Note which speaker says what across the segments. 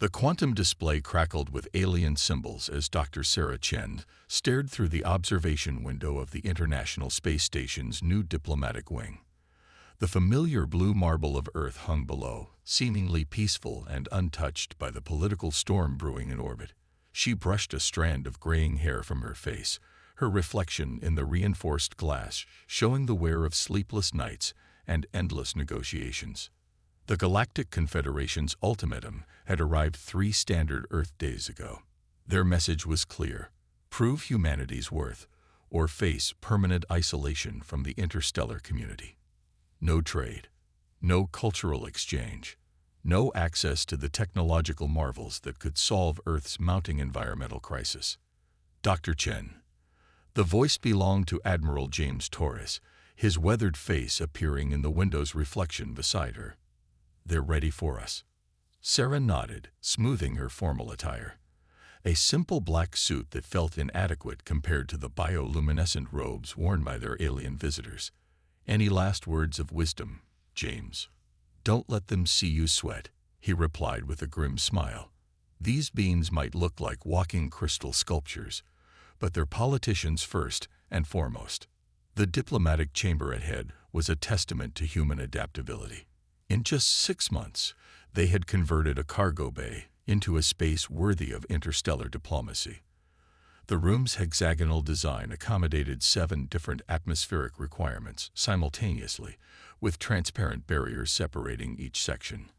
Speaker 1: The quantum display crackled with alien symbols as Dr. Sarah Chen stared through the observation window of the International Space Station's new diplomatic wing. The familiar blue marble of Earth hung below, seemingly peaceful and untouched by the political storm brewing in orbit. She brushed a strand of graying hair from her face, her reflection in the reinforced glass showing the wear of sleepless nights and endless negotiations. The Galactic Confederation's ultimatum had arrived 3 standard Earth days ago. Their message was clear: prove humanity's worth, or face permanent isolation from the interstellar community. No trade, no cultural exchange, no access to the technological marvels that could solve Earth's mounting environmental crisis. Dr. Chen. The voice belonged to Admiral James Torres, his weathered face appearing in the window's reflection beside her. "They're ready for us." Sarah nodded, smoothing her formal attire. A simple black suit that felt inadequate compared to the bioluminescent robes worn by their alien visitors. "Any last words of wisdom, James?" "Don't let them see you sweat," he replied with a grim smile. "These beings might look like walking crystal sculptures, but they're politicians first and foremost." The diplomatic chamber ahead was a testament to human adaptability. In just 6 months, they had converted a cargo bay into a space worthy of interstellar diplomacy. The room's hexagonal design accommodated 7 different atmospheric requirements simultaneously, with transparent barriers separating each section.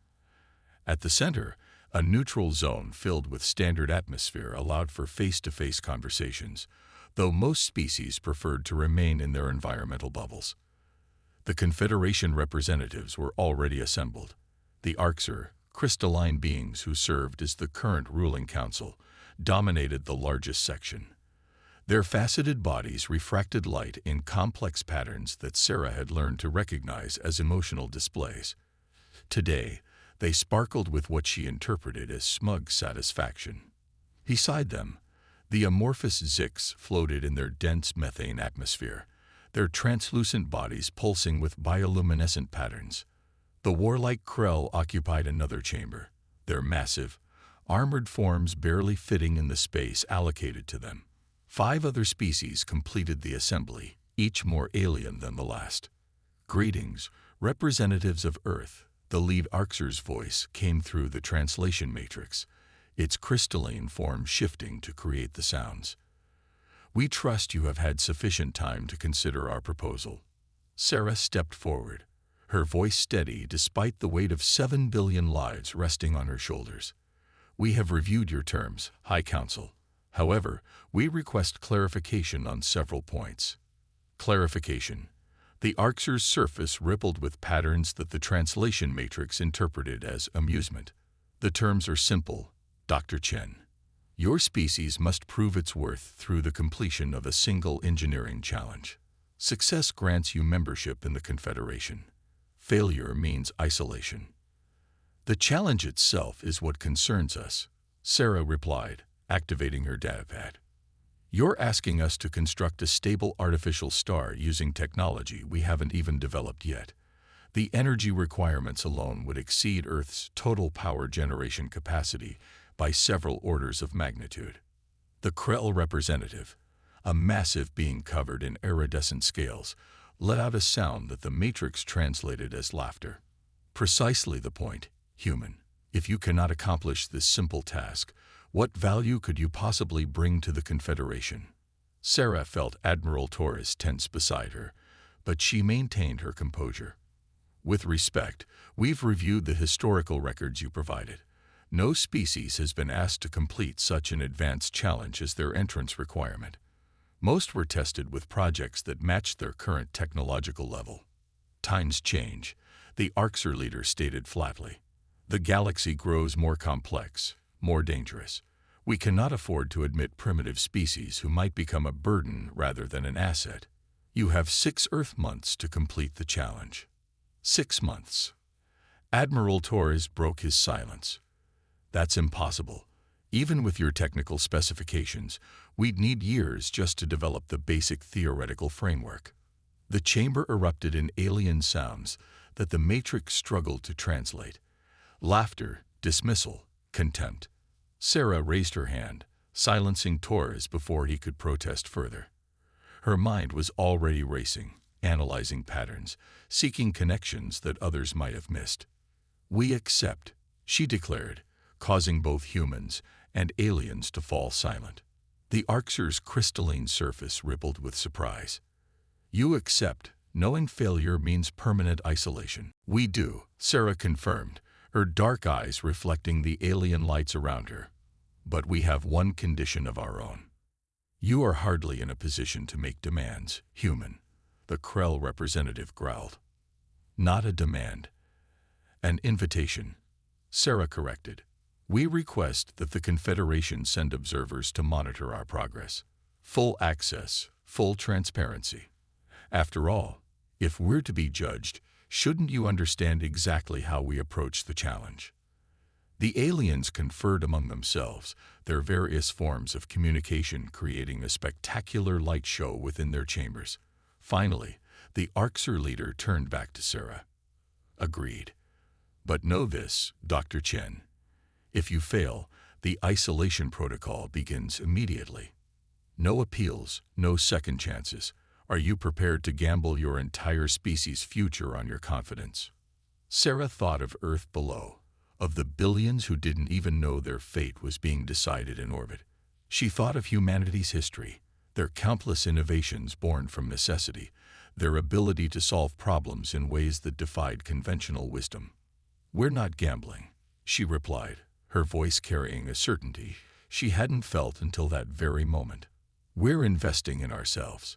Speaker 1: At the center, a neutral zone filled with standard atmosphere allowed for face-to-face conversations, though most species preferred to remain in their environmental bubbles. The Confederation representatives were already assembled. The Orcs, crystalline beings who served as the current ruling council, dominated the largest section. Their faceted bodies refracted light in complex patterns that Sarah had learned to recognize as emotional displays. Today, they sparkled with what she interpreted as smug satisfaction. Beside them, the amorphous Zix floated in their dense methane atmosphere, their translucent bodies pulsing with bioluminescent patterns. The warlike Krell occupied another chamber, their massive, armored forms barely fitting in the space allocated to them. 5 other species completed the assembly, each more alien than the last. "Greetings, representatives of Earth." The lead Orc's voice came through the translation matrix, its crystalline form shifting to create the sounds. "We trust you have had sufficient time to consider our proposal." Sarah stepped forward, her voice steady despite the weight of 7 billion lives resting on her shoulders. "We have reviewed your terms, High Council. However, we request clarification on several points." Clarification. The Orc's surface rippled with patterns that the translation matrix interpreted as amusement. "The terms are simple, Dr. Chen. Your species must prove its worth through the completion of a single engineering challenge. Success grants you membership in the Confederation. Failure means isolation." "The challenge itself is what concerns us," Sarah replied, activating her datapad. "You're asking us to construct a stable artificial star using technology we haven't even developed yet. The energy requirements alone would exceed Earth's total power generation capacity by several orders of magnitude." The Krell representative, a massive being covered in iridescent scales, let out a sound that the matrix translated as laughter. "Precisely the point, human. If you cannot accomplish this simple task, what value could you possibly bring to the Confederation?" Sarah felt Admiral Torres tense beside her, but she maintained her composure. "With respect, we've reviewed the historical records you provided. No species has been asked to complete such an advanced challenge as their entrance requirement. Most were tested with projects that matched their current technological level." "Times change," the Orcs leader stated flatly. "The galaxy grows more complex, more dangerous. We cannot afford to admit primitive species who might become a burden rather than an asset. You have 6 Earth months to complete the challenge." 6 months. Admiral Torres broke his silence. "That's impossible. Even with your technical specifications, we'd need years just to develop the basic theoretical framework." The chamber erupted in alien sounds that the matrix struggled to translate. Laughter, dismissal, Contempt. Sarah raised her hand, silencing Torres before he could protest further. Her mind was already racing, analyzing patterns, seeking connections that others might have missed. "We accept," she declared, causing both humans and aliens to fall silent. The Arcser's crystalline surface rippled with surprise. "You accept, knowing failure means permanent isolation." "We do," Sarah confirmed, her dark eyes reflecting the alien lights around her. "But we have one condition of our own. You are hardly in a position to make demands, human," the Krell representative growled. "Not a demand. An invitation," Sarah corrected. "We request that the Confederation send observers to monitor our progress. Full access, full transparency. After all, if we're to be judged, shouldn't you understand exactly how we approach the challenge?" The aliens conferred among themselves, their various forms of communication creating a spectacular light show within their chambers. Finally, the Arcser leader turned back to Sarah. "Agreed. But know this, Dr. Chen. If you fail, the isolation protocol begins immediately. No appeals, no second chances. Are you prepared to gamble your entire species' future on your confidence?" Sarah thought of Earth below, of the billions who didn't even know their fate was being decided in orbit. She thought of humanity's history, their countless innovations born from necessity, their ability to solve problems in ways that defied conventional wisdom. "We're not gambling," she replied, her voice carrying a certainty she hadn't felt until that very moment. "We're investing in ourselves.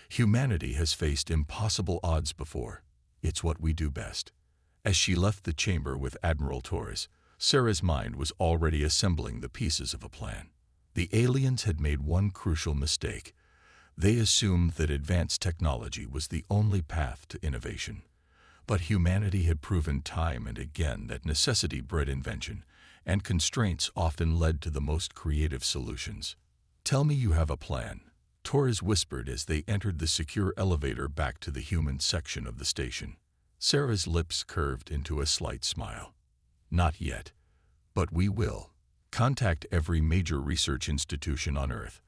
Speaker 1: Humanity has faced impossible odds before. It's what we do best." As she left the chamber with Admiral Torres, Sarah's mind was already assembling the pieces of a plan. The aliens had made one crucial mistake. They assumed that advanced technology was the only path to innovation. But humanity had proven time and again that necessity bred invention, and constraints often led to the most creative solutions. "Tell me you have a plan," Torres whispered as they entered the secure elevator back to the human section of the station. Sarah's lips curved into a slight smile. "Not yet. But we will. Contact every major research institution on Earth.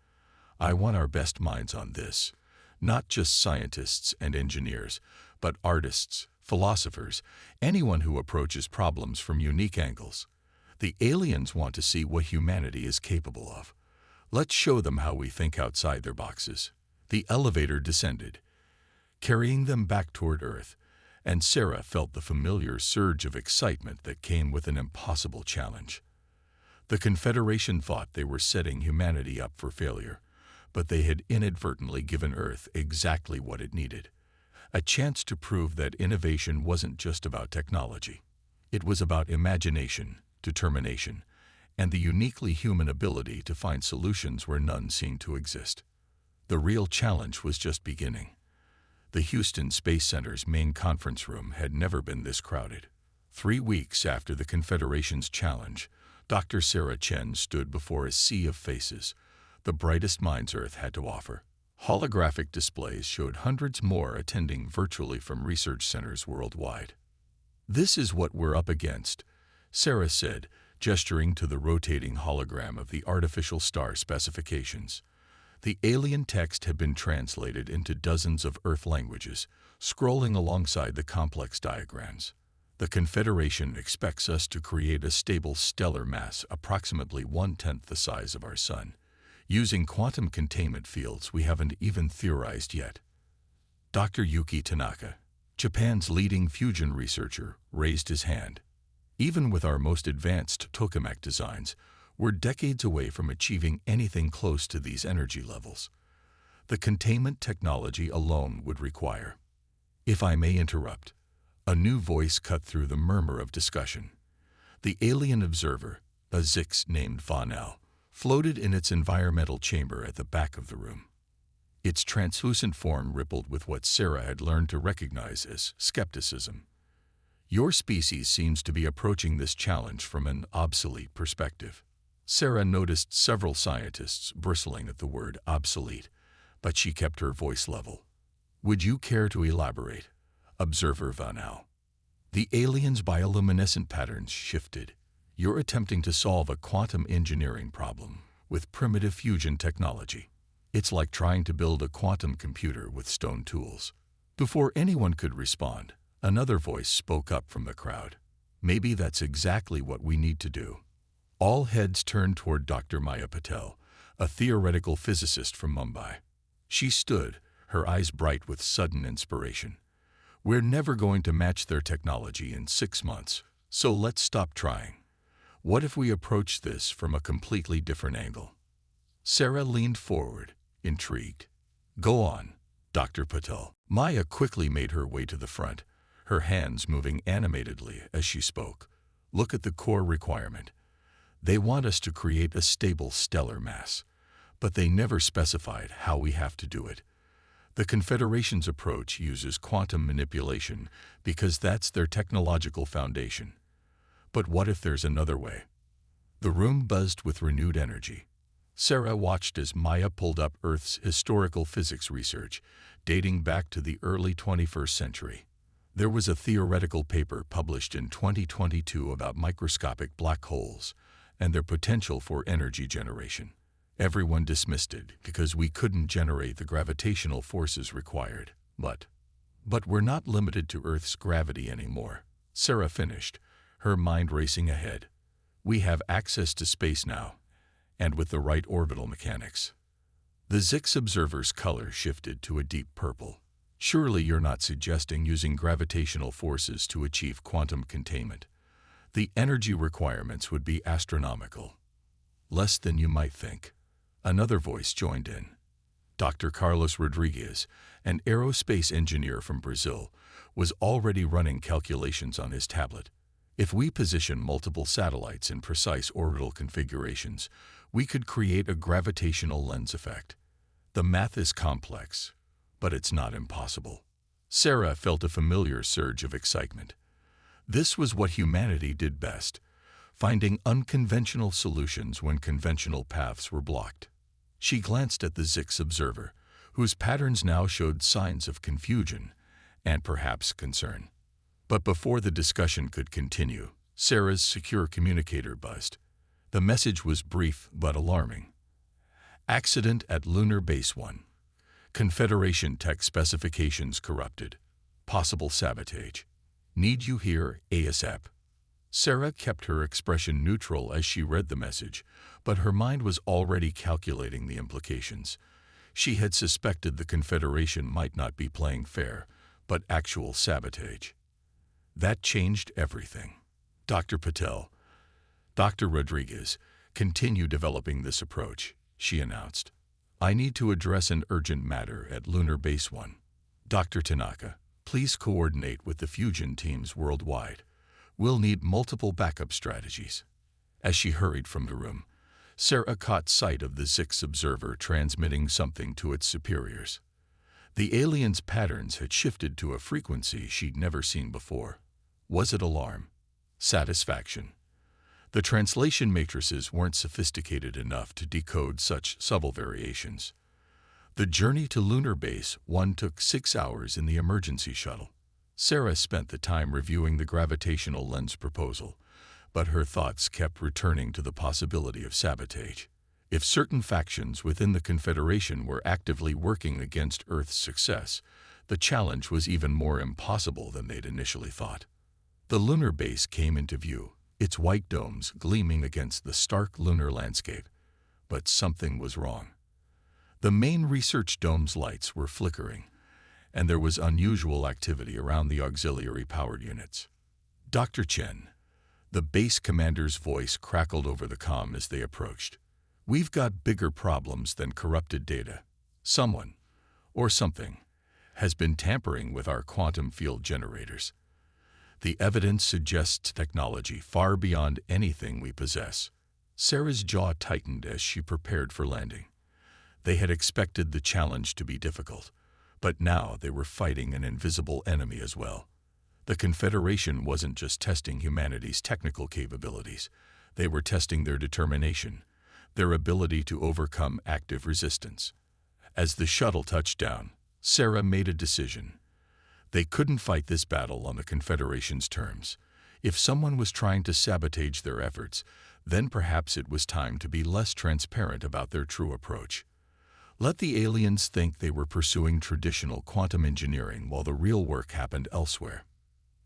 Speaker 1: I want our best minds on this. Not just scientists and engineers, but artists, philosophers, anyone who approaches problems from unique angles. The aliens want to see what humanity is capable of. Let's show them how we think outside their boxes." The elevator descended, carrying them back toward Earth, and Sarah felt the familiar surge of excitement that came with an impossible challenge. The Confederation thought they were setting humanity up for failure, but they had inadvertently given Earth exactly what it needed. A chance to prove that innovation wasn't just about technology. It was about imagination, determination, and the uniquely human ability to find solutions where none seemed to exist. The real challenge was just beginning. The Houston Space Center's main conference room had never been this crowded. 3 weeks after the Confederation's challenge, Dr. Sarah Chen stood before a sea of faces, the brightest minds Earth had to offer. Holographic displays showed hundreds more attending virtually from research centers worldwide. "This is what we're up against," Sarah said, gesturing to the rotating hologram of the artificial star specifications. The alien text had been translated into dozens of Earth languages, scrolling alongside the complex diagrams. "The Confederation expects us to create a stable stellar mass approximately 1/10 the size of our Sun, using quantum containment fields we haven't even theorized yet." Dr. Yuki Tanaka, Japan's leading fusion researcher, raised his hand. "Even with our most advanced tokamak designs, we're decades away from achieving anything close to these energy levels. The containment technology alone would require—" "If I may interrupt," a new voice cut through the murmur of discussion. The alien observer, a Zix named Von L., floated in its environmental chamber at the back of the room. Its translucent form rippled with what Sarah had learned to recognize as skepticism. "Your species seems to be approaching this challenge from an obsolete perspective." Sarah noticed several scientists bristling at the word obsolete, but she kept her voice level. "Would you care to elaborate, Observer Von Al?" The alien's bioluminescent patterns shifted. You're attempting to solve a quantum engineering problem with primitive fusion technology. It's like trying to build a quantum computer with stone tools. Before anyone could respond, another voice spoke up from the crowd. Maybe that's exactly what we need to do. All heads turned toward Dr. Maya Patel, a theoretical physicist from Mumbai. She stood, her eyes bright with sudden inspiration. We're never going to match their technology in 6 months, so let's stop trying. What if we approach this from a completely different angle? Sarah leaned forward, intrigued. Go on, Dr. Patel. Maya quickly made her way to the front, her hands moving animatedly as she spoke. Look at the core requirement. They want us to create a stable stellar mass, but they never specified how we have to do it. The Confederation's approach uses quantum manipulation because that's their technological foundation. But what if there's another way? The room buzzed with renewed energy. Sarah watched as Maya pulled up Earth's historical physics research, dating back to the early 21st century. There was a theoretical paper published in 2022 about microscopic black holes and their potential for energy generation. Everyone dismissed it because we couldn't generate the gravitational forces required. But we're not limited to Earth's gravity anymore. Sarah finished, her mind racing ahead. We have access to space now, and with the right orbital mechanics. The Zix observer's color shifted to a deep purple. Surely you're not suggesting using gravitational forces to achieve quantum containment. The energy requirements would be astronomical. Less than you might think. Another voice joined in. Dr. Carlos Rodriguez, an aerospace engineer from Brazil, was already running calculations on his tablet. If we position multiple satellites in precise orbital configurations, we could create a gravitational lens effect. The math is complex, but it's not impossible. Sarah felt a familiar surge of excitement. This was what humanity did best, finding unconventional solutions when conventional paths were blocked. She glanced at the Zix observer, whose patterns now showed signs of confusion and perhaps concern. But before the discussion could continue, Sarah's secure communicator buzzed. The message was brief but alarming. Accident at Lunar Base 1. Confederation tech specifications corrupted. Possible sabotage. Need you here ASAP. Sarah kept her expression neutral as she read the message, but her mind was already calculating the implications. She had suspected the Confederation might not be playing fair, but actual sabotage. That changed everything. Dr. Patel, Dr. Rodriguez, continue developing this approach, she announced. I need to address an urgent matter at Lunar Base 1. Dr. Tanaka, please coordinate with the fusion teams worldwide. We'll need multiple backup strategies. As she hurried from the room, Sarah caught sight of the Zix observer transmitting something to its superiors. The alien's patterns had shifted to a frequency she'd never seen before. Was it alarm? Satisfaction? The translation matrices weren't sophisticated enough to decode such subtle variations. The journey to Lunar Base 1 took 6 hours in the emergency shuttle. Sarah spent the time reviewing the gravitational lens proposal, but her thoughts kept returning to the possibility of sabotage. If certain factions within the Confederation were actively working against Earth's success, the challenge was even more impossible than they'd initially thought. The lunar base came into view, its white domes gleaming against the stark lunar landscape. But something was wrong. The main research dome's lights were flickering, and there was unusual activity around the auxiliary powered units. Dr. Chen, the base commander's voice crackled over the comm as they approached. We've got bigger problems than corrupted data. Someone, or something, has been tampering with our quantum field generators. The evidence suggests technology far beyond anything we possess. Sarah's jaw tightened as she prepared for landing. They had expected the challenge to be difficult, but now they were fighting an invisible enemy as well. The Confederation wasn't just testing humanity's technical capabilities. They were testing their determination, their ability to overcome active resistance. As the shuttle touched down, Sarah made a decision. They couldn't fight this battle on the Confederation's terms. If someone was trying to sabotage their efforts, then perhaps it was time to be less transparent about their true approach. Let the aliens think they were pursuing traditional quantum engineering while the real work happened elsewhere.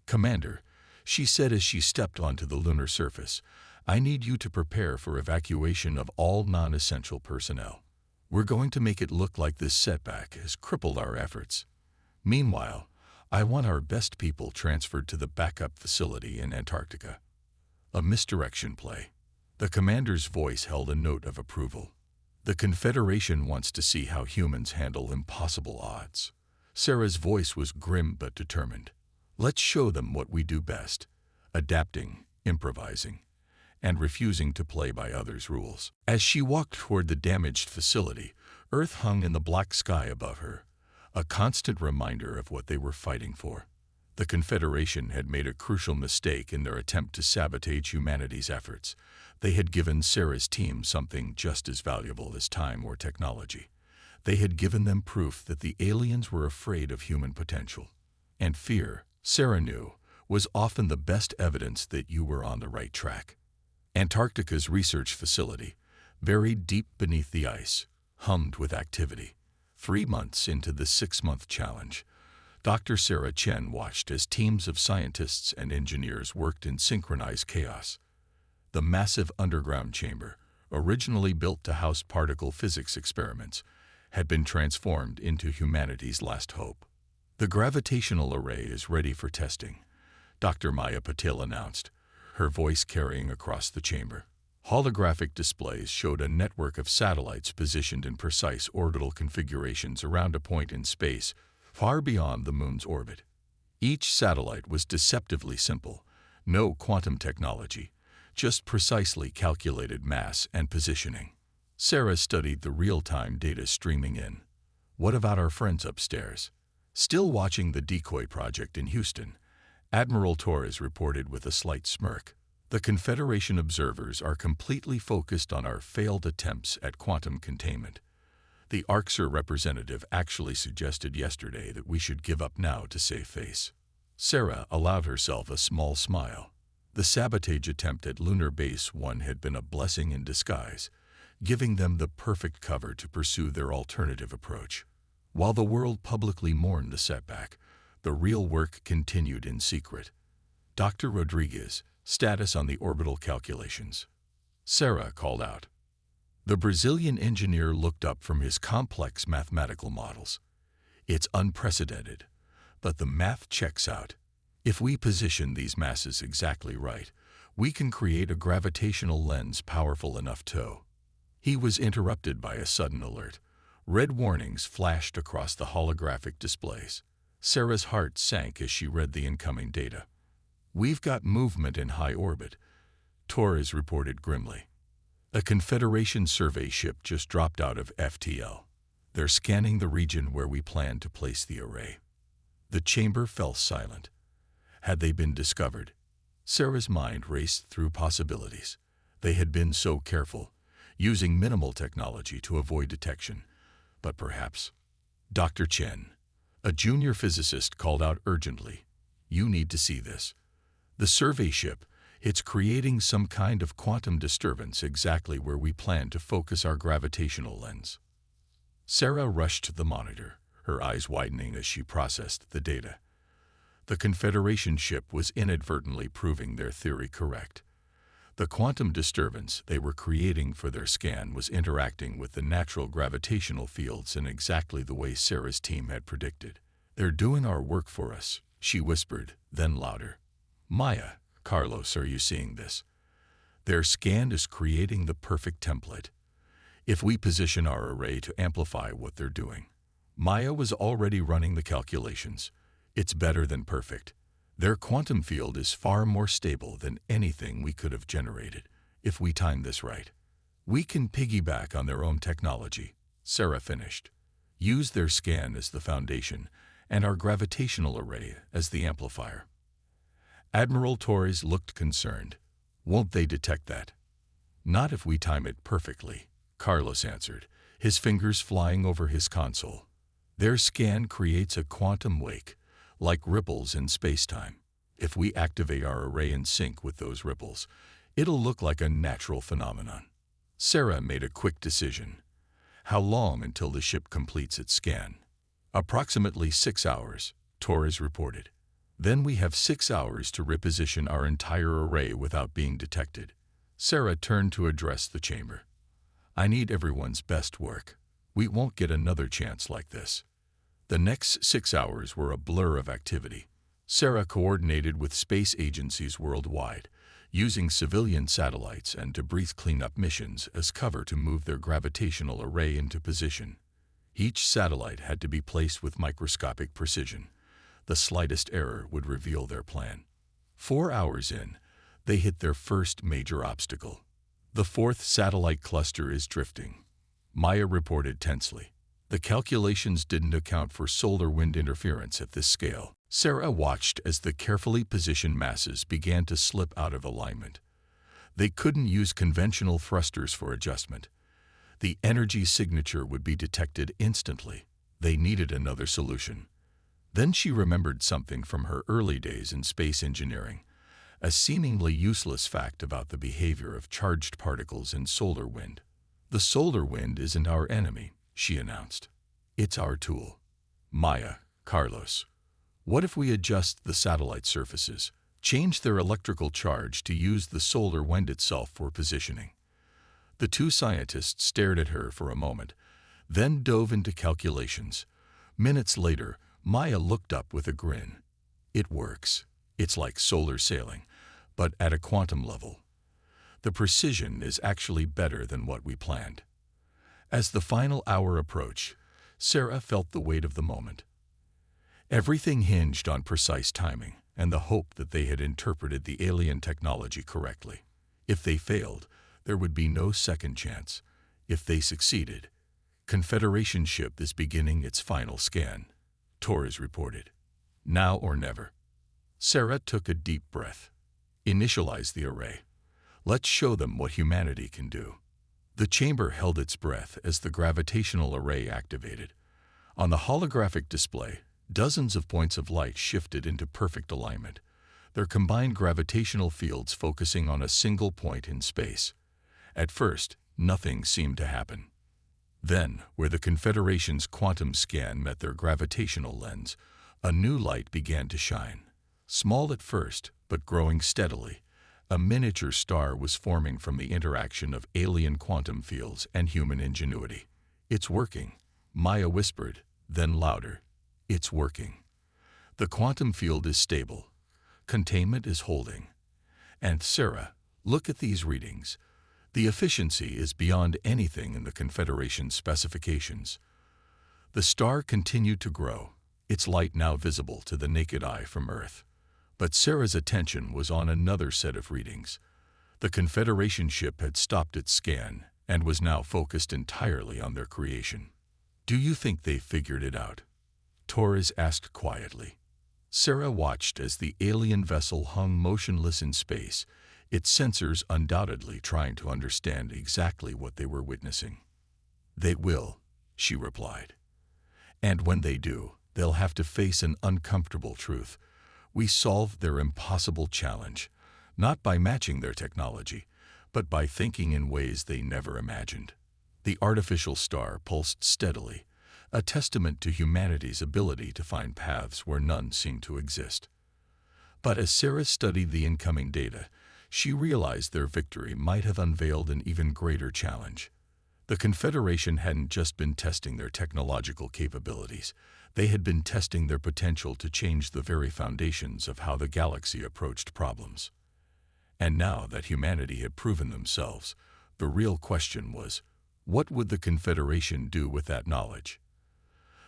Speaker 1: "Commander," she said as she stepped onto the lunar surface, "I need you to prepare for evacuation of all non-essential personnel. We're going to make it look like this setback has crippled our efforts. Meanwhile, I want our best people transferred to the backup facility in Antarctica." A misdirection play. The commander's voice held a note of approval. "The Confederation wants to see how humans handle impossible odds." Sarah's voice was grim but determined. "Let's show them what we do best: adapting, improvising, and refusing to play by others' rules." As she walked toward the damaged facility, Earth hung in the black sky above her, a constant reminder of what they were fighting for. The Confederation had made a crucial mistake in their attempt to sabotage humanity's efforts. They had given Sarah's team something just as valuable as time or technology. They had given them proof that the aliens were afraid of human potential. And fear, Sarah knew, was often the best evidence that you were on the right track. Antarctica's research facility, buried deep beneath the ice, hummed with activity. 3 months into the 6-month challenge, Dr. Sarah Chen watched as teams of scientists and engineers worked in synchronized chaos. The massive underground chamber, originally built to house particle physics experiments, had been transformed into humanity's last hope. "The gravitational array is ready for testing," Dr. Maya Patil announced, her voice carrying across the chamber. Holographic displays showed a network of satellites positioned in precise orbital configurations around a point in space far beyond the moon's orbit. Each satellite was deceptively simple, no quantum technology, just precisely calculated mass and positioning. Sarah studied the real-time data streaming in. "What about our friends upstairs?" Still watching the decoy project in Houston, Admiral Torres reported with a slight smirk. "The Confederation observers are completely focused on our failed attempts at quantum containment. The Orcs representative actually suggested yesterday that we should give up now to save face." Sarah allowed herself a small smile. The sabotage attempt at Lunar Base 1 had been a blessing in disguise, giving them the perfect cover to pursue their alternative approach. While the world publicly mourned the setback, the real work continued in secret. "Dr. Rodriguez, status on the orbital calculations." Sarah called out. The Brazilian engineer looked up from his complex mathematical models. "It's unprecedented, but the math checks out. If we position these masses exactly right, we can create a gravitational lens powerful enough to..." He was interrupted by a sudden alert. Red warnings flashed across the holographic displays. Sarah's heart sank as she read the incoming data. "We've got movement in high orbit," Torres reported grimly. "A Confederation survey ship just dropped out of FTL. They're scanning the region where we plan to place the array." The chamber fell silent. Had they been discovered? Sarah's mind raced through possibilities. They had been so careful, using minimal technology to avoid detection. But perhaps... Dr. Chen, a junior physicist, called out urgently, "You need to see this. The survey ship, it's creating some kind of quantum disturbance exactly where we plan to focus our gravitational lens." Sarah rushed to the monitor, her eyes widening as she processed the data. The Confederation ship was inadvertently proving their theory correct. The quantum disturbance they were creating for their scan was interacting with the natural gravitational fields in exactly the way Sarah's team had predicted. "They're doing our work for us," she whispered, then louder. "Maya, Carlos, are you seeing this? Their scan is creating the perfect template. If we position our array to amplify what they're doing..." Maya was already running the calculations. "It's better than perfect. Their quantum field is far more stable than anything we could have generated. If we time this right, we can piggyback on their own technology," Sarah finished. "Use their scan as the foundation and our gravitational array as the amplifier." Admiral Torres looked concerned. "Won't they detect that?" "Not if we time it perfectly," Carlos answered, his fingers flying over his console. "Their scan creates a quantum wake, like ripples in space-time. If we activate our array in sync with those ripples, it'll look like a natural phenomenon. Sarah made a quick decision. How long until the ship completes its scan? Approximately 6 hours, Torres reported. Then we have 6 hours to reposition our entire array without being detected. Sarah turned to address the chamber. I need everyone's best work. We won't get another chance like this. The next 6 hours were a blur of activity. Sarah coordinated with space agencies worldwide, using civilian satellites and debris cleanup missions as cover to move their gravitational array into position. Each satellite had to be placed with microscopic precision. The slightest error would reveal their plan. 4 hours in, they hit their first major obstacle. The fourth satellite cluster is drifting, Maya reported tensely. The calculations didn't account for solar wind interference at this scale. Sarah watched as the carefully positioned masses began to slip out of alignment. They couldn't use conventional thrusters for adjustment. The energy signature would be detected instantly. They needed another solution. Then she remembered something from her early days in space engineering, a seemingly useless fact about the behavior of charged particles in solar wind. The solar wind isn't our enemy, she announced. It's our tool. Maya, Carlos, what if we adjust the satellite surfaces, change their electrical charge to use the solar wind itself for positioning? The two scientists stared at her for a moment, then dove into calculations. Minutes later, Maya looked up with a grin. It works. It's like solar sailing, but at a quantum level. The precision is actually better than what we planned. As the final hour approached, Sarah felt the weight of the moment. Everything hinged on precise timing and the hope that they had interpreted the alien technology correctly. If they failed, there would be no second chance. If they succeeded, Confederation ship is beginning its final scan, Torres reported. Now or never. Sarah took a deep breath. Initialize the array. Let's show them what humanity can do. The chamber held its breath as the gravitational array activated. On the holographic display, dozens of points of light shifted into perfect alignment, their combined gravitational fields focusing on a single point in space. At first, nothing seemed to happen. Then, where the Confederation's quantum scan met their gravitational lens, a new light began to shine. Small at first, but growing steadily, a miniature star was forming from the interaction of alien quantum fields and human ingenuity. It's working, Maya whispered, then louder. It's working. The quantum field is stable. Containment is holding. And Sarah, look at these readings. The efficiency is beyond anything in the Confederation's specifications. The star continued to grow, its light now visible to the naked eye from Earth. But Sarah's attention was on another set of readings. The Confederation ship had stopped its scan and was now focused entirely on their creation. Do you think they figured it out? Torres asked quietly. Sarah watched as the alien vessel hung motionless in space, its sensors undoubtedly trying to understand exactly what they were witnessing. They will, she replied. And when they do, they'll have to face an uncomfortable truth. We solved their impossible challenge, not by matching their technology, but by thinking in ways they never imagined. The artificial star pulsed steadily, a testament to humanity's ability to find paths where none seemed to exist. But as Sarah studied the incoming data, she realized their victory might have unveiled an even greater challenge. The Confederation hadn't just been testing their technological capabilities, they had been testing their potential to change the very foundations of how the galaxy approached problems. And now that humanity had proven themselves, the real question was, what would the Confederation do with that knowledge?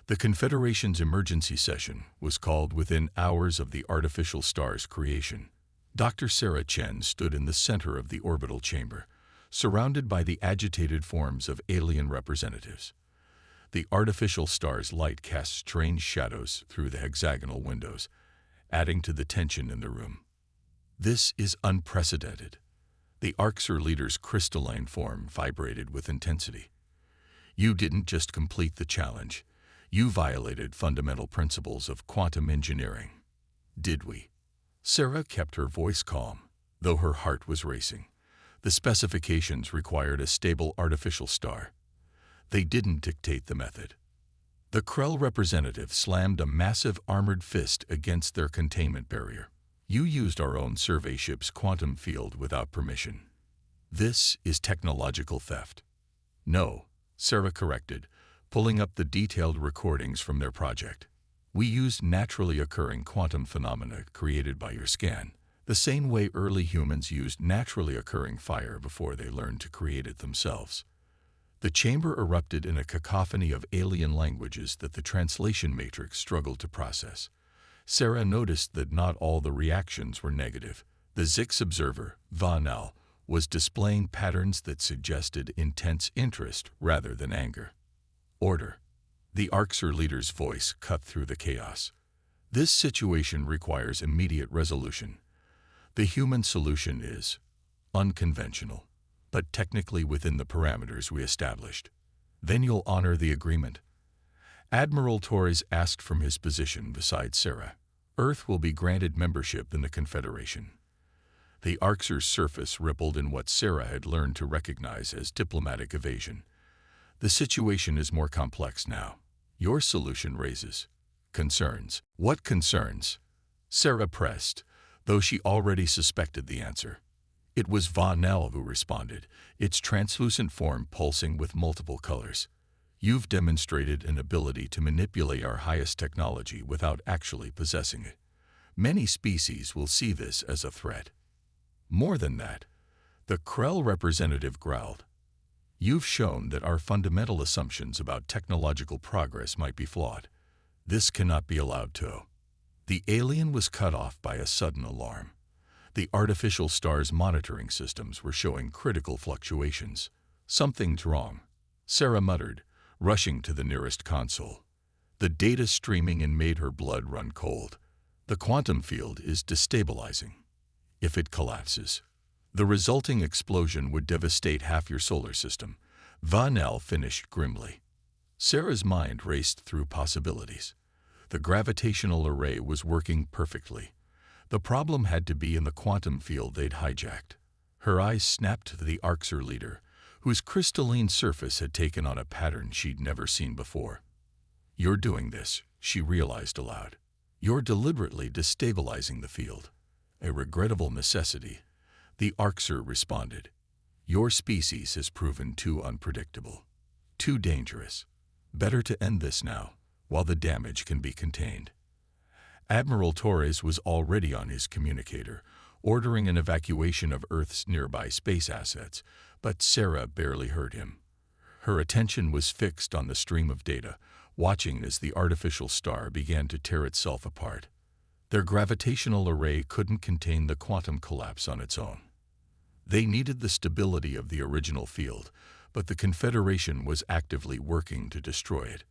Speaker 1: The Confederation's emergency session was called within hours of the artificial star's creation. Dr. Sarah Chen stood in the center of the orbital chamber, surrounded by the agitated forms of alien representatives. The artificial star's light cast strange shadows through the hexagonal windows, adding to the tension in the room. This is unprecedented. The Orcs leader's crystalline form vibrated with intensity. You didn't just complete the challenge. You violated fundamental principles of quantum engineering. Did we? Sarah kept her voice calm, though her heart was racing. The specifications required a stable artificial star. They didn't dictate the method. The Krell representative slammed a massive armored fist against their containment barrier. You used our own survey ship's quantum field without permission. This is technological theft. No, Sarah corrected, pulling up the detailed recordings from their project. We used naturally occurring quantum phenomena created by your scan, the same way early humans used naturally occurring fire before they learned to create it themselves. The chamber erupted in a cacophony of alien languages that the translation matrix struggled to process. Sarah noticed that not all the reactions were negative. The Zix observer, Vanel, was displaying patterns that suggested intense interest rather than anger. Order. The Orcs leader's voice cut through the chaos. This situation requires immediate resolution. The human solution is unconventional, but technically within the parameters we established. Then you'll honor the agreement. Admiral Torres asked from his position beside Sarah. Earth will be granted membership in the Confederation. The Orcs' surface rippled in what Sarah had learned to recognize as diplomatic evasion. The situation is more complex now. Your solution raises concerns. What concerns? Sarah pressed, though she already suspected the answer. It was Vanel who responded, its translucent form pulsing with multiple colors. You've demonstrated an ability to manipulate our highest technology without actually possessing it. Many species will see this as a threat. More than that, the Krell representative growled. You've shown that our fundamental assumptions about technological progress might be flawed. This cannot be allowed to. The alien was cut off by a sudden alarm. The artificial star's monitoring systems were showing critical fluctuations. Something's wrong, Sarah muttered, rushing to the nearest console. The data streaming in made her blood run cold. The quantum field is destabilizing. If it collapses, the resulting explosion would devastate half your solar system, Vanel finished grimly. Sarah's mind raced through possibilities. The gravitational array was working perfectly. The problem had to be in the quantum field they'd hijacked. Her eyes snapped to the Orcs leader, whose crystalline surface had taken on a pattern she'd never seen before. You're doing this, she realized aloud. You're deliberately destabilizing the field. A regrettable necessity. The Orcs responded. Your species has proven too unpredictable, too dangerous. Better to end this now, while the damage can be contained. Admiral Torres was already on his communicator, ordering an evacuation of Earth's nearby space assets, but Sarah barely heard him. Her attention was fixed on the stream of data, watching as the artificial star began to tear itself apart. Their gravitational array couldn't contain the quantum collapse on its own. They needed the stability of the original field, but the Confederation was actively working to destroy it.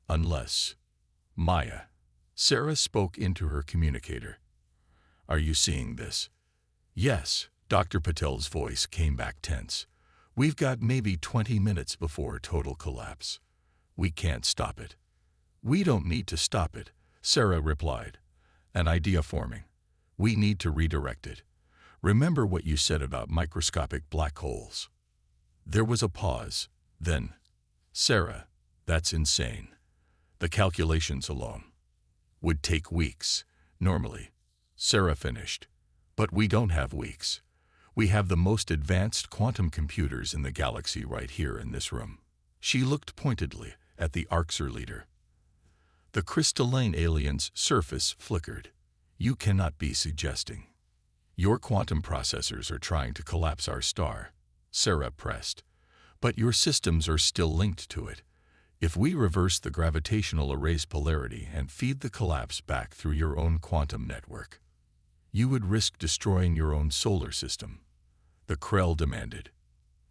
Speaker 1: Unless... Maya. Sarah spoke into her communicator. Are you seeing this? Yes, Dr. Patel's voice came back tense. We've got maybe 20 minutes before total collapse. We can't stop it. We don't need to stop it, Sarah replied. An idea forming. We need to redirect it. Remember what you said about microscopic black holes. There was a pause. Then, Sarah, that's insane. The calculations alone would take weeks, normally. Sarah finished. But we don't have weeks. We have the most advanced quantum computers in the galaxy right here in this room. She looked pointedly at the Orcs leader. The crystalline alien's surface flickered. You cannot be suggesting. Your quantum processors are trying to collapse our star, Sarah pressed. But your systems are still linked to it. If we reverse the gravitational array's polarity and feed the collapse back through your own quantum network, you would risk destroying your own solar system, the Krell demanded.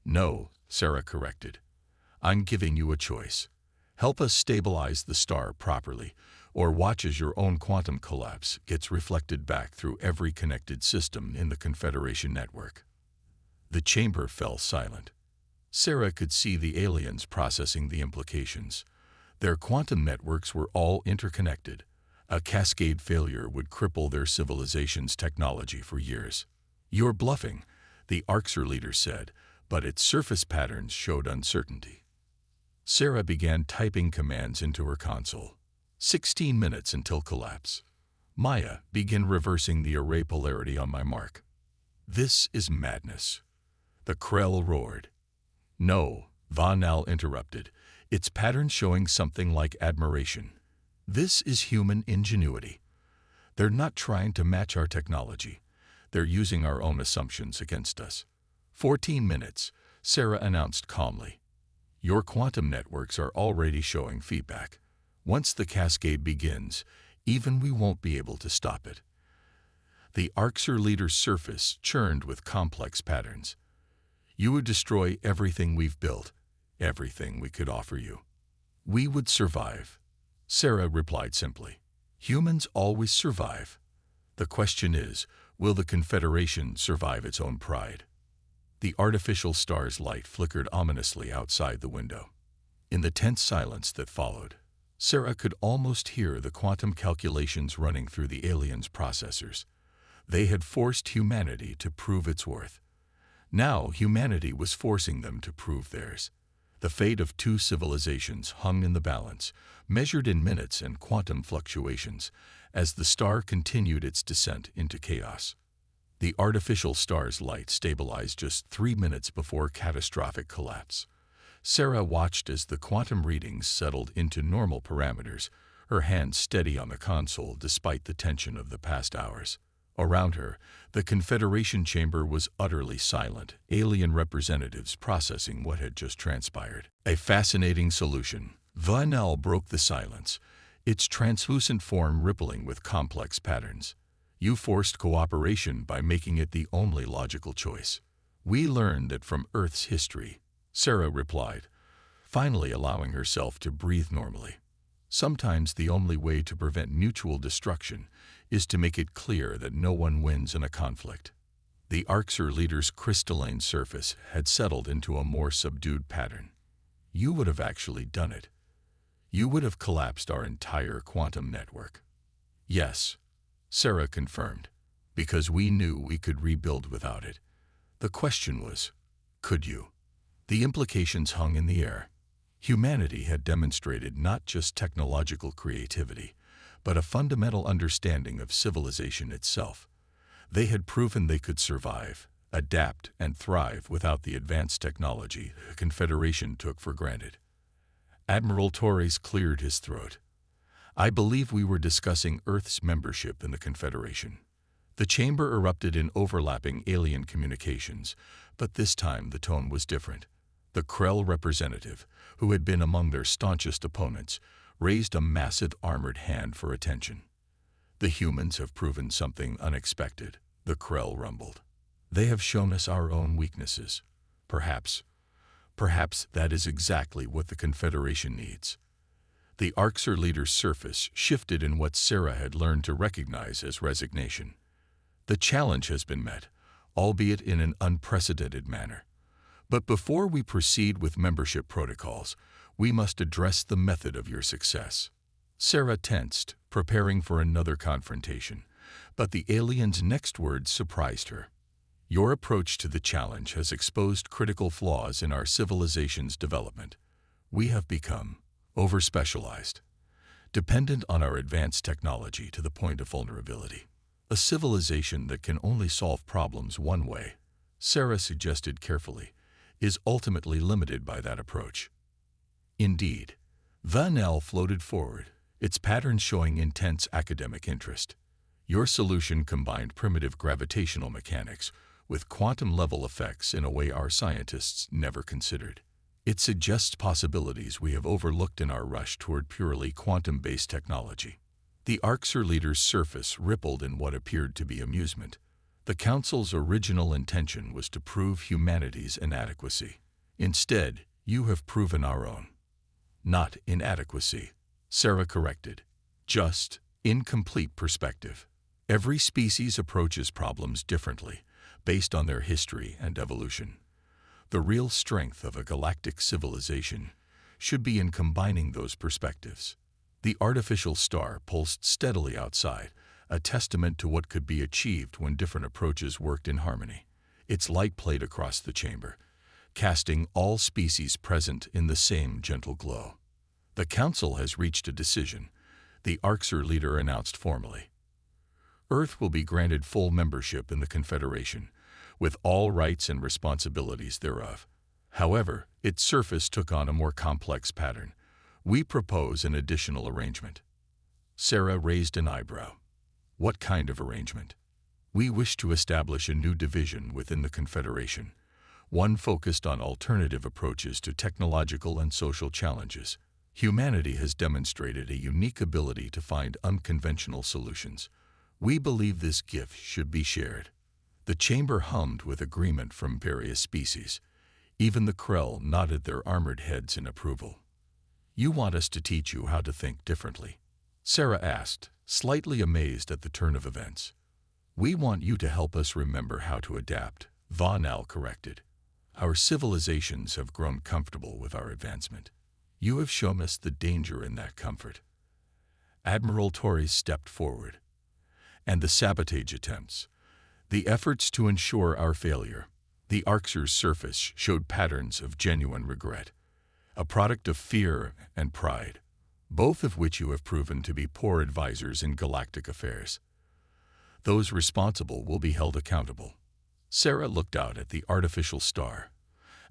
Speaker 1: No, Sarah corrected. I'm giving you a choice. Help us stabilize the star properly, or watch as your own quantum collapse gets reflected back through every connected system in the Confederation network. The chamber fell silent. Sarah could see the aliens processing the implications. Their quantum networks were all interconnected, A cascade failure would cripple their civilization's technology for years. "You're bluffing," the Orcs leader said, but its surface patterns showed uncertainty. Sarah began typing commands into her console. 16 minutes until collapse. "Maya, begin reversing the array polarity on my mark." "This is madness," the Krell roared. "No," Von Al interrupted, its pattern showing something like admiration. "This is human ingenuity. They're not trying to match our technology. They're using our own assumptions against us." 14 minutes, Sarah announced calmly. "Your quantum networks are already showing feedback. Once the cascade begins, even we won't be able to stop it." The Orcs leader's surface churned with complex patterns. "You would destroy everything we've built, everything we could offer you." "We would survive," Sarah replied simply. "Humans always survive. The question is, will the Confederation survive its own pride?" The artificial star's light flickered ominously outside the window. In the tense silence that followed, Sarah could almost hear the quantum calculations running through the aliens' processors. They had forced humanity to prove its worth. Now humanity was forcing them to prove theirs. The fate of two civilizations hung in the balance, measured in minutes and quantum fluctuations, as the star continued its descent into chaos. The artificial star's light stabilized just 3 minutes before catastrophic collapse. Sarah watched as the quantum readings settled into normal parameters, her hands steady on the console despite the tension of the past hours. Around her, the Confederation chamber was utterly silent, alien representatives processing what had just transpired. A fascinating solution. Von Al broke the silence, its translucent form rippling with complex patterns. "You forced cooperation by making it the only logical choice." "We learned that from Earth's history," Sarah replied, finally allowing herself to breathe normally. "Sometimes the only way to prevent mutual destruction is to make it clear that no one wins in a conflict." The Orcs leader's crystalline surface had settled into a more subdued pattern. "You would have actually done it. You would have collapsed our entire quantum network." "Yes," Sarah confirmed, "because we knew we could rebuild without it. The question was, could you?" The implications hung in the air. Humanity had demonstrated not just technological creativity, but a fundamental understanding of civilization itself. They had proven they could survive, adapt, and thrive without the advanced technology the Confederation took for granted. Admiral Torres cleared his throat. "I believe we were discussing Earth's membership in the Confederation." The chamber erupted in overlapping alien communications, but this time the tone was different. The Krell representative, who had been among their staunchest opponents, raised a massive armored hand for attention. "The humans have proven something unexpected," the Krell rumbled. "They have shown us our own weaknesses. Perhaps that is exactly what the Confederation needs." The Orcs leader's surface shifted in what Sarah had learned to recognize as resignation. "The challenge has been met, albeit in an unprecedented manner. But before we proceed with membership protocols, we must address the method of your success." Sarah tensed, preparing for another confrontation, but the alien's next words surprised her. "Your approach to the challenge has exposed critical flaws in our civilization's development. We have become over-specialized, dependent on our advanced technology to the point of vulnerability. A civilization that can only solve problems one way," Sarah suggested carefully, "is ultimately limited by that approach." "Indeed." Van L floated forward, its patterns showing intense academic interest. "Your solution combined primitive gravitational mechanics with quantum-level effects in a way our scientists never considered. It suggests possibilities we have overlooked in our rush toward purely quantum-based technology." The Orcs leader's surface rippled in what appeared to be amusement. The Council's original intention was to prove humanity's inadequacy. Instead, you have proven our own. "Not inadequacy," Sarah corrected. "Just incomplete perspective. Every species approaches problems differently, based on their history and evolution. The real strength of a galactic civilization should be in combining those perspectives." The artificial star pulsed steadily outside, a testament to what could be achieved when different approaches worked in harmony. Its light played across the chamber, casting all species present in the same gentle glow. "The Council has reached a decision," the Orcs leader announced formally. "Earth will be granted full membership in the Confederation, with all rights and responsibilities thereof. However, its surface took on a more complex pattern. We propose an additional arrangement." Sarah raised an eyebrow. "What kind of arrangement?" "We wish to establish a new division within the Confederation, one focused on alternative approaches to technological and social challenges. Humanity has demonstrated a unique ability to find unconventional solutions. We believe this gift should be shared." The chamber hummed with agreement from various species. Even the Krell nodded their armored heads in approval. "You want us to teach you how to think differently?" Sarah asked, slightly amazed at the turn of events. "We want you to help us remember how to adapt," Vonal corrected. "Our civilizations have grown comfortable with our advancement. You have shown us the danger in that comfort." Admiral Torres stepped forward. "And the sabotage attempts, the efforts to ensure our failure." The Orcs' surface showed patterns of genuine regret, a product of fear and pride, both of which you have proven to be poor advisors in galactic affairs. Those responsible will be held accountable." Sarah looked out at the artificial star,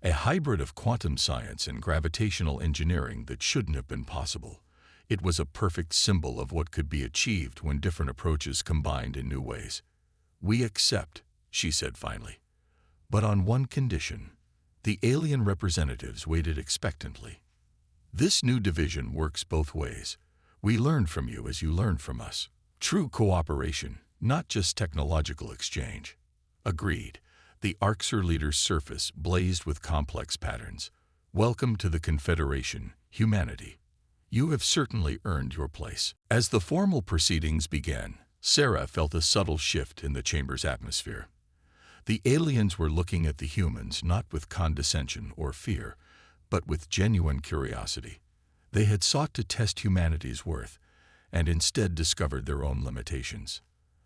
Speaker 1: a hybrid of quantum science and gravitational engineering that shouldn't have been possible. It was a perfect symbol of what could be achieved when different approaches combined in new ways. "We accept," she said finally. "But on one condition." The alien representatives waited expectantly. "This new division works both ways. We learn from you as you learn from us. True cooperation, not just technological exchange." "Agreed." The Orcs leader's surface blazed with complex patterns. "Welcome to the Confederation, humanity. You have certainly earned your place." As the formal proceedings began, Sarah felt a subtle shift in the chamber's atmosphere. The aliens were looking at the humans not with condescension or fear, but with genuine curiosity. They had sought to test humanity's worth, and instead discovered their own limitations.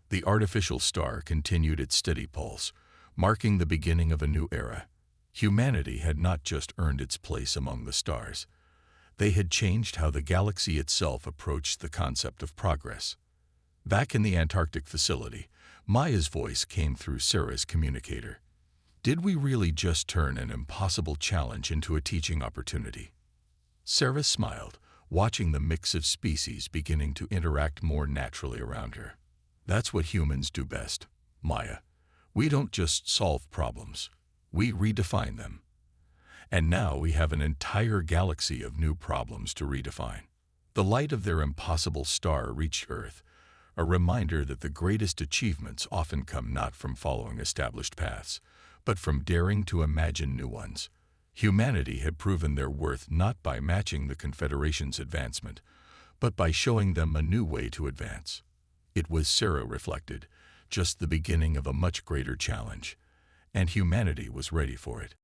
Speaker 1: The artificial star continued its steady pulse, marking the beginning of a new era. Humanity had not just earned its place among the stars. They had changed how the galaxy itself approached the concept of progress. Back in the Antarctic facility, Maya's voice came through Sarah's communicator. "Did we really just turn an impossible challenge into a teaching opportunity?" Sarah smiled, watching the mix of species beginning to interact more naturally around her. "That's what humans do best, Maya. We don't just solve problems, we redefine them. And now we have an entire galaxy of new problems to redefine." The light of their impossible star reached Earth, a reminder that the greatest achievements often come not from following established paths, but from daring to imagine new ones. Humanity had proven their worth not by matching the Confederation's advancement, but by showing them a new way to advance. It was, Sarah reflected, just the beginning of a much greater challenge, and humanity was ready for it.